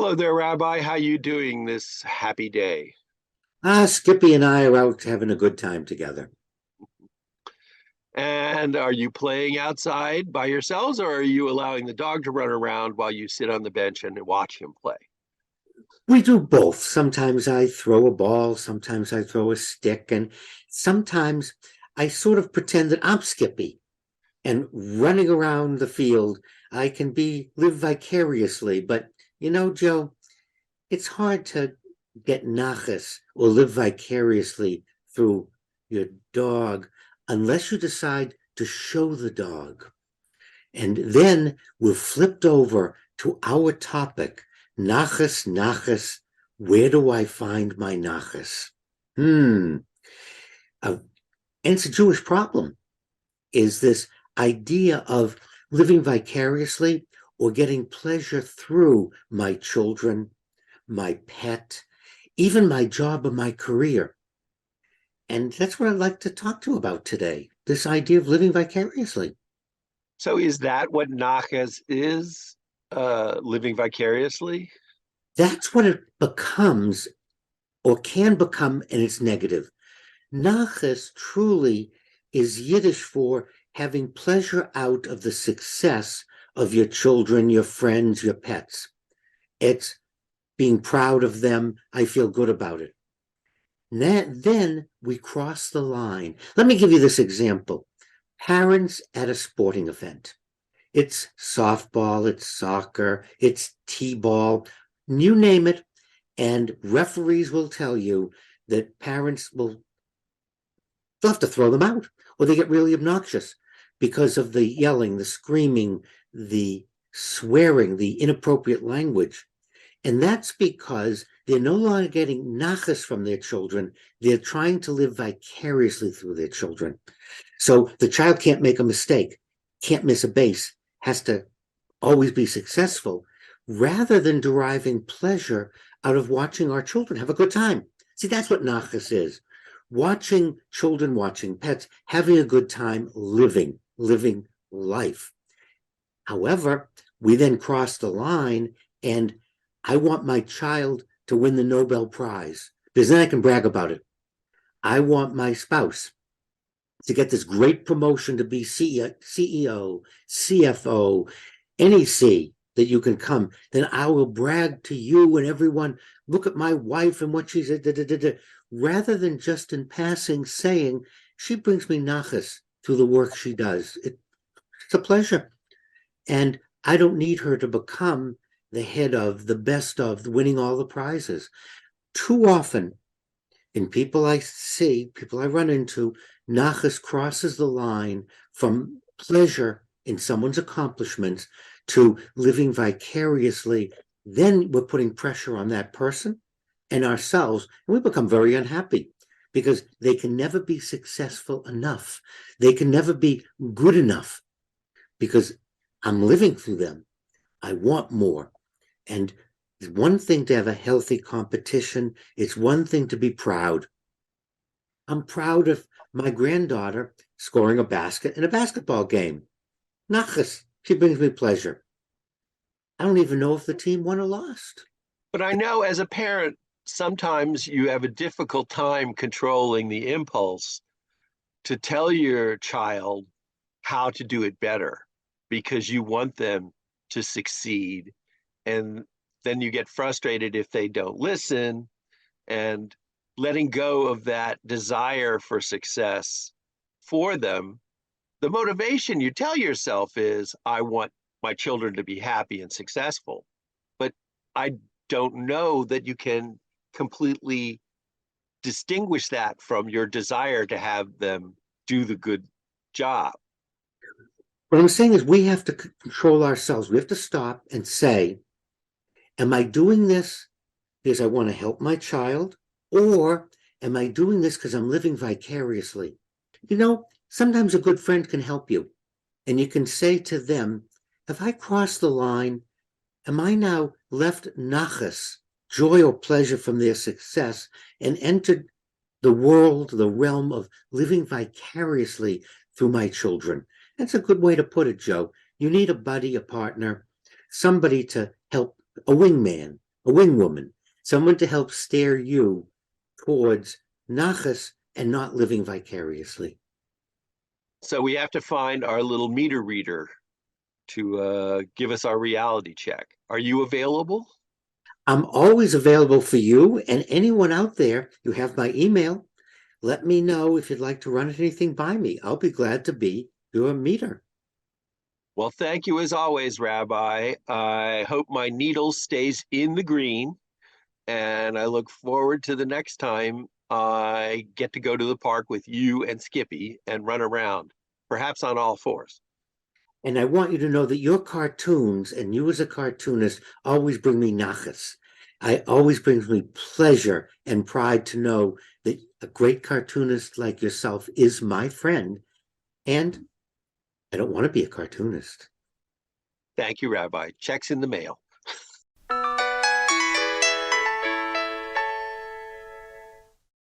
Hello there, Rabbi. How you doing this happy day? Skippy and I are out having a good time together. And are you playing outside by yourselves, or are you allowing the dog to run around while you sit on the bench and watch him play? We do both. Sometimes I throw a ball, sometimes I throw a stick, and sometimes I sort of pretend that I'm Skippy and running around the field. I can live vicariously, but Joe, it's hard to get Naches or live vicariously through your dog unless you decide to show the dog. And then we're flipped over to our topic, Naches, Naches, where do I find my Naches? Hmm. Uh, and it's a Jewish problem, is this idea of living vicariously or getting pleasure through my children, my pet, even my job or my career. And that's what I'd like to talk to you about today, this idea of living vicariously. So is that what Naches is? Living vicariously? That's what it becomes or can become, and it's negative. Naches truly is Yiddish for having pleasure out of the success of your children, your friends, your pets. It's being proud of them. I feel good about it. Then we cross the line. Let me give you this example. Parents at a sporting event. It's softball, it's soccer, it's t-ball, you name it. And referees will tell you that parents will they'll have to throw them out, or they get really obnoxious because of the yelling, the screaming, the swearing, the inappropriate language. And that's because they're no longer getting nachas from their children. They're trying to live vicariously through their children. So the child can't make a mistake, can't miss a base, has to always be successful, rather than deriving pleasure out of watching our children have a good time. See, that's what nachas is. Watching children, watching pets, having a good time, living life. However, we then cross the line, and I want my child to win the Nobel Prize because then I can brag about it. I want my spouse to get this great promotion to be CEO, CFO, any C that you can come. Then I will brag to you and everyone, look at my wife and what she's, rather than just in passing saying, she brings me nachas through the work she does. It's a pleasure. And I don't need her to become the head of, the best of, winning all the prizes. Too often, in people I see, people I run into, Nachas crosses the line from pleasure in someone's accomplishments to living vicariously. Then we're putting pressure on that person and ourselves, and we become very unhappy because they can never be successful enough. They can never be good enough because I'm living through them. I want more. And it's one thing to have a healthy competition. It's one thing to be proud. I'm proud of my granddaughter scoring a basket in a basketball game. Nachas, she brings me pleasure. I don't even know if the team won or lost. But I know as a parent, sometimes you have a difficult time controlling the impulse to tell your child how to do it better because you want them to succeed. And then you get frustrated if they don't listen, and letting go of that desire for success for them. The motivation you tell yourself is, I want my children to be happy and successful. But I don't know that you can completely distinguish that from your desire to have them do the good job. What I'm saying is we have to control ourselves. We have to stop and say, am I doing this because I want to help my child? Or am I doing this because I'm living vicariously? Sometimes a good friend can help you. And you can say to them, have I crossed the line? Am I now left nachas, joy or pleasure from their success, and entered the world, the realm of living vicariously through my children? That's a good way to put it, Joe. You need a buddy, a partner, somebody to help, a wingman, a wing woman, someone to help steer you towards Naches and not living vicariously. So we have to find our little meter reader to give us our reality check. Are you available? I'm always available for you and anyone out there. You have my email. Let me know if you'd like to run anything by me. I'll be glad to be your meter. Well, thank you as always, Rabbi. I hope my needle stays in the green, and I look forward to the next time I get to go to the park with you and Skippy and run around, perhaps on all fours. And I want you to know that your cartoons and you as a cartoonist always bring me nachas. I always brings me pleasure and pride to know that a great cartoonist like yourself is my friend. And I don't want to be a cartoonist. Thank you, Rabbi. Checks in the mail.